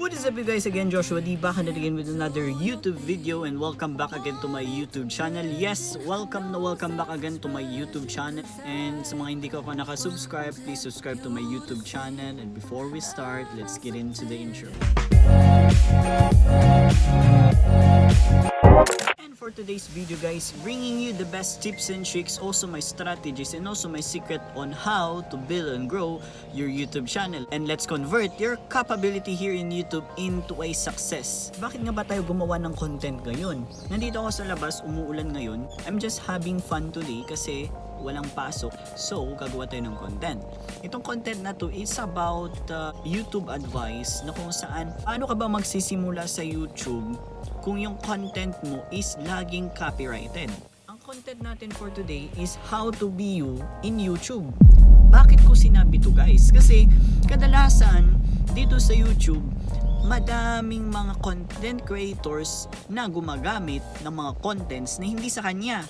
What is up you guys, again Joshua D back again with another YouTube video, and welcome back again to my YouTube channel. Yes, welcome back again to my YouTube channel. And sa mga hindi ka pa nakasubscribe, please subscribe to my YouTube channel. And before we start, let's get into the intro. And for today's video guys, bringing you the best tips and tricks, also my strategies, and also my secret on how to build and grow your YouTube channel. And let's convert your capability here in YouTube into a success. Bakit nga ba tayo gumawa ng content ngayon? Nandito ako sa labas, umuulan ngayon. I'm just having fun today kasi walang pasok, so gagawa tayo ng content. Itong content na to is about YouTube advice, na kung saan paano ka ba magsisimula sa YouTube kung yung content mo is laging copyrighted. Ang content natin for today is how to be you in YouTube. Bakit ko sinabi to guys? Kasi kadalasan dito sa YouTube, madaming mga content creators na gumagamit ng mga contents na hindi sa kanya.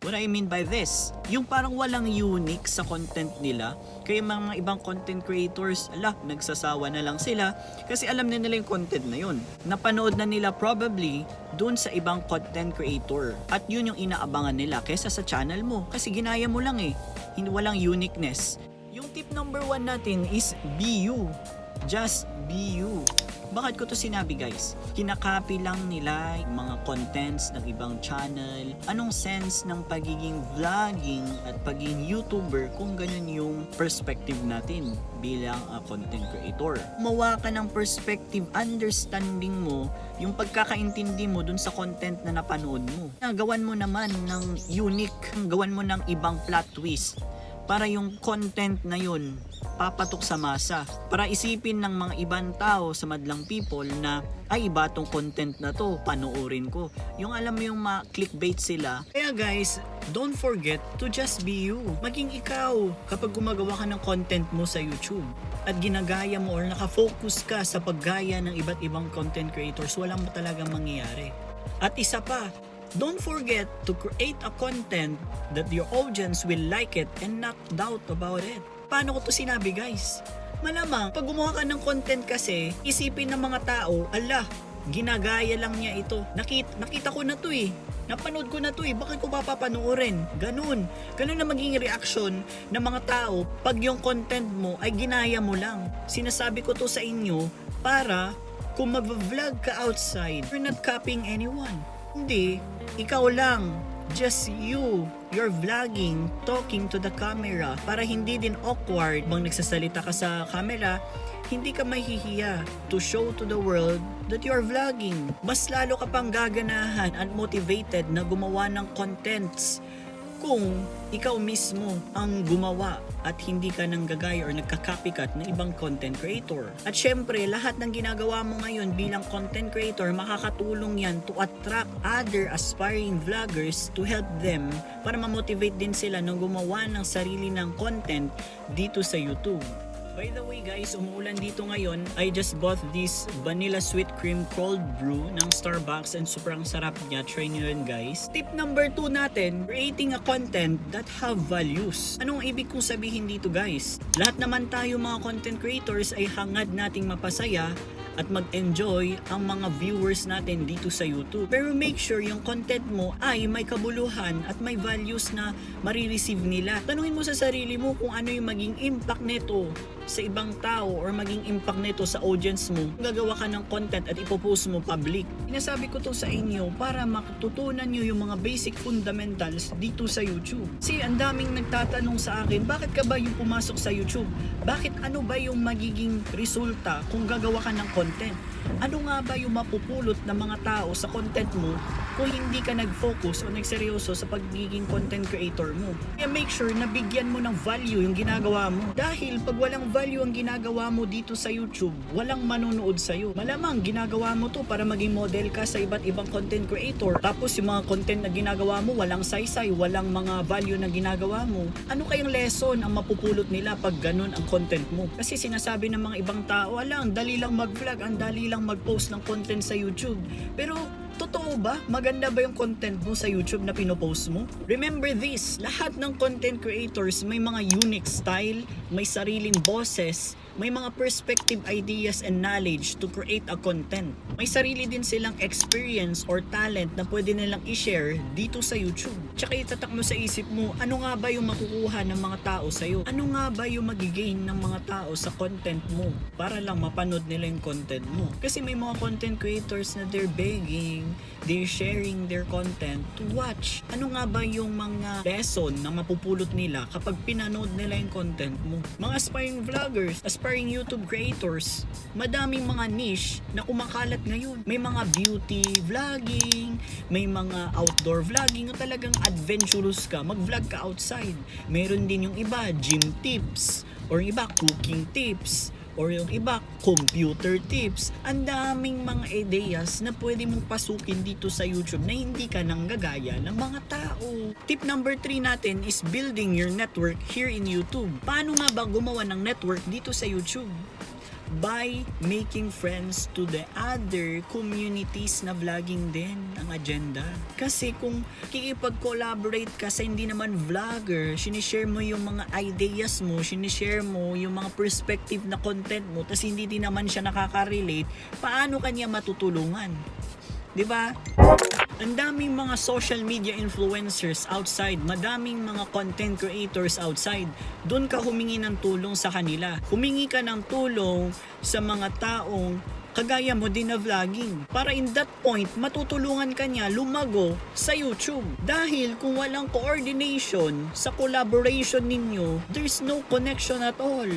What I mean by this, yung parang walang unique sa content nila, kaya mga ibang content creators, nagsasawa na lang sila kasi alam na nila yung content na yun. Napanood na nila probably dun sa ibang content creator, at yun yung inaabangan nila kaysa sa channel mo kasi ginaya mo lang walang uniqueness. Yung tip number 1 natin is be you. Just be you. Bakit ko to sinabi guys? Kinakopy lang nila yung mga contents ng ibang channel. Anong sense ng pagiging vlogging at pagiging YouTuber kung ganun yung perspective natin bilang content creator? Mawa ka ng perspective, understanding mo yung pagkakaintindi mo dun sa content na napanood mo. Gawan mo naman ng unique, gawan mo ng ibang plot twist para yung content na yun papatok sa masa, para isipin ng mga ibang tao sa madlang people na ay iba tong content na to, panoorin ko. Yung alam mo yung ma-clickbait sila. Kaya guys, don't forget to just be you. Maging ikaw kapag gumagawa ka ng content mo sa YouTube at ginagaya mo or nakafocus ka sa paggaya ng iba't ibang content creators, walang talagang mangyayari. At isa pa, don't forget to create a content that your audience will like it and not doubt about it. Paano ko to sinabi guys? Malamang, pag gumawa ka ng content kasi, isipin ng mga tao, ginagaya lang niya ito. Nakita ko na to napanood ko na to bakit ko papapanoorin? Ganun na maging reaction ng mga tao pag yung content mo ay ginaya mo lang. Sinasabi ko to sa inyo para kung mag-vlog ka outside, you're not copying anyone. Hindi, ikaw lang. Just you. You're vlogging, talking to the camera para hindi din awkward bang nagsasalita ka sa camera, hindi ka mahihiya to show to the world that you're vlogging. Mas lalo ka pang gaganahan and motivated na gumawa ng contents kung ikaw mismo ang gumawa at hindi ka nang gagaya or nagka-copycat ng ibang content creator. At syempre, lahat ng ginagawa mo ngayon bilang content creator, makakatulong yan to attract other aspiring vloggers to help them para ma-motivate din sila na gumawa ng sarili ng content dito sa YouTube. By the way guys, umuulan dito ngayon. I just bought this vanilla sweet cream cold brew ng Starbucks and sobrang sarap niya. Try nyo yun guys. Tip number 2 natin, creating a content that have values. Anong ibig kong sabihin dito guys? Lahat naman tayo mga content creators ay hangad nating mapasaya at mag-enjoy ang mga viewers natin dito sa YouTube. Pero make sure yung content mo ay may kabuluhan at may values na marireceive nila. Tanungin mo sa sarili mo kung ano yung maging impact nito sa ibang tao or maging impact nito sa audience mo. Gagawa ka ng content at ipopost mo public. Sinasabi ko to sa inyo para matutunan nyo yung mga basic fundamentals dito sa YouTube. Kasi ang daming nagtatanong sa akin, bakit ka ba yung pumasok sa YouTube? Bakit ano ba yung magiging resulta kung gagawa ka ng content? Ano nga ba yung mapupulot ng mga tao sa content mo kung hindi ka nag-focus o nagseryoso sa pagiging content creator mo? Kaya make sure na bigyan mo ng value yung ginagawa mo. Dahil pag walang value ang ginagawa mo dito sa YouTube, walang manonood sa'yo. Malamang ginagawa mo to para maging model ka sa iba't ibang content creator. Tapos yung mga content na ginagawa mo, walang saysay, walang mga value na ginagawa mo. Ano kayang lesson ang mapupulot nila pag ganun ang content mo? Kasi sinasabi ng mga ibang tao, ang dali lang mag-vlog, ang dali lang mag-post ng content sa YouTube. Pero totoo ba? Maganda ba yung content mo sa YouTube na pinopost mo? Remember this, lahat ng content creators may mga unique style, may sariling boses, may mga perspective, ideas, and knowledge to create a content. May sarili din silang experience or talent na pwede nilang i-share dito sa YouTube. Tsaka itatak mo sa isip mo, ano nga ba yung makukuha ng mga tao sa'yo? Ano nga ba yung magigain ng mga tao sa content mo? Para lang mapanood nila yung content mo. Kasi may mga content creators na they're begging, they're sharing their content to watch. Ano nga ba yung mga lesson na mapupulot nila kapag pinanood nila yung content mo? Mga aspiring vloggers, aspiring YouTube creators, madaming mga niche na kumakalat ngayon. May mga beauty vlogging, may mga outdoor vlogging, o talagang adventurous ka, mag-vlog ka outside. Meron din yung iba, gym tips, or iba, cooking tips, or yung iba, computer tips. Ang daming mga ideas na pwede mong pasukin dito sa YouTube na hindi ka nang gagaya ng mga tao. Tip number 3 natin is building your network here in YouTube. Paano nga ba gumawa ng network dito sa YouTube? By making friends to the other communities na vlogging din ang agenda. Kasi kung kikipag-collaborate ka sa hindi naman vlogger, sinishare mo yung mga ideas mo, sinishare mo yung mga perspective na content mo, tas hindi din naman siya nakaka-relate, paano kanya matutulungan? 'Di ba? Ang daming mga social media influencers outside, madaming mga content creators outside. Doon ka humingi ng tulong sa kanila. Humingi ka ng tulong sa mga taong kagaya mo din na vlogging. Para in that point, matutulungan ka niya lumago sa YouTube. Dahil kung walang coordination sa collaboration ninyo, there's no connection at all.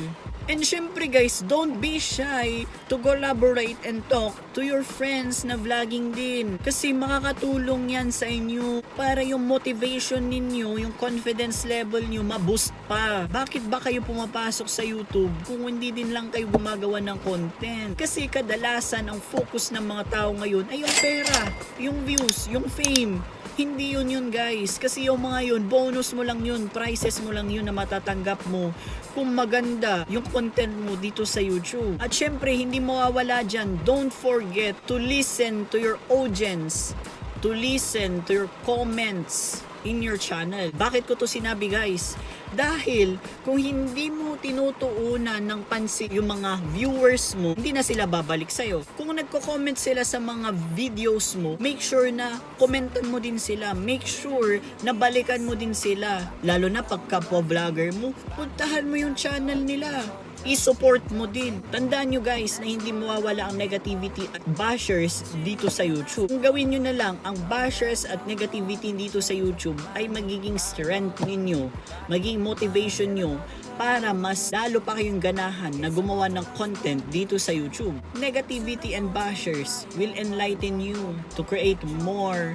And syempre guys, don't be shy to collaborate and talk to your friends na vlogging din. Kasi makakatulong yan sa inyo para yung motivation ninyo, yung confidence level nyo ma-boost pa. Bakit ba kayo pumapasok sa YouTube kung hindi din lang kayo gumagawa ng content? Kasi kadalasan ang focus ng mga tao ngayon ay yung pera, yung views, yung fame. Hindi yun guys. Kasi yung mga yun, bonus mo lang yun, prizes mo lang yun na matatanggap mo kung maganda yung content mo dito sa YouTube. At syempre, hindi mawawala dyan, don't forget to listen to your audience, to listen to your comments in your channel. Bakit ko to sinabi guys? Dahil kung hindi mo tinutuunan ng pansin yung mga viewers mo, hindi na sila babalik sa'yo. Kung nagko-comment sila sa mga videos mo, make sure na komentan mo din sila. Make sure na balikan mo din sila. Lalo na pagka vlogger mo, puntahan mo yung channel nila. I-support mo din. Tandaan nyo guys na hindi mawawala ang negativity at bashers dito sa YouTube. Kung gawin nyo na lang, ang bashers at negativity dito sa YouTube ay magiging strength ninyo, magiging motivation nyo para mas lalo pa kayong ganahan na gumawa ng content dito sa YouTube. Negativity and bashers will enlighten you to create more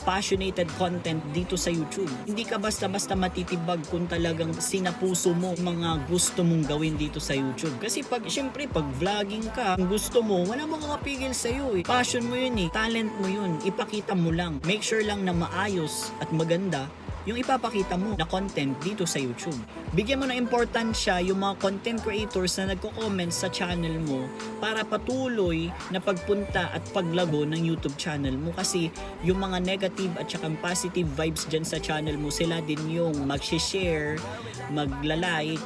passionate content dito sa YouTube. Hindi ka basta-basta matitibag kung talagang sinapuso mo mga gusto mong gawin dito sa YouTube. Kasi syempre pag vlogging ka, kung gusto mo, wala makakapigil sa'yo eh. Passion mo yun eh. Talent mo yun. Ipakita mo lang. Make sure lang na maayos at maganda yung ipapakita mo na content dito sa YouTube. Bigyan mo ng importansya yung mga content creators na nagko-comment sa channel mo para patuloy na pagpunta at paglago ng YouTube channel mo. Kasi yung mga negative at saka positive vibes dyan sa channel mo, sila din yung mag-share, magla-like,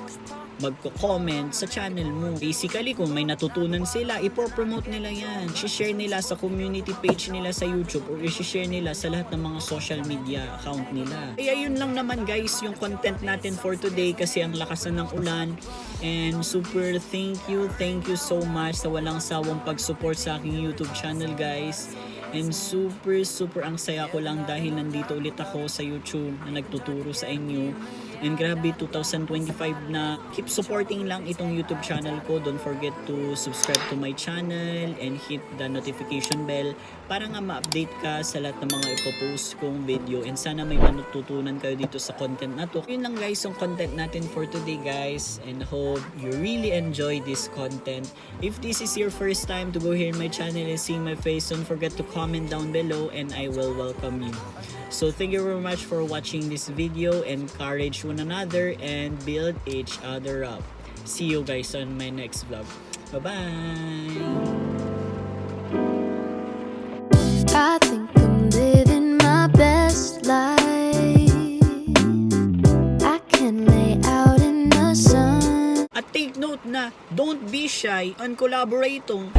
magko-comment sa channel mo. Basically, kung may natutunan sila, ipopromote nila yan. I-share nila sa community page nila sa YouTube or i-share nila sa lahat ng mga social media account nila. Kaya yun lang naman guys yung content natin for today kasi ang lakas na ng ulan. And super thank you so much sa walang sawang pag-support sa aking YouTube channel guys. And super ang saya ko lang dahil nandito ulit ako sa YouTube na nagtuturo sa inyo. And grabe 2025 na keep supporting lang itong YouTube channel ko. Don't forget to subscribe to my channel and hit the notification bell para nga ma-update ka sa lahat ng mga ipopost kong video. And sana may matutunan kayo dito sa content na to. Yun lang guys yung content natin for today guys. And hope you really enjoy this content. If this is your first time to go here in my channel and see my face, don't forget to comment down below and I will welcome you. So thank you very much for watching this video. Encourage one another and build each other up. See you guys on my next vlog. Bye-bye! I think I'm living my best life. I can lay out in the sun. At take note quote na, don't be shy on collaborating.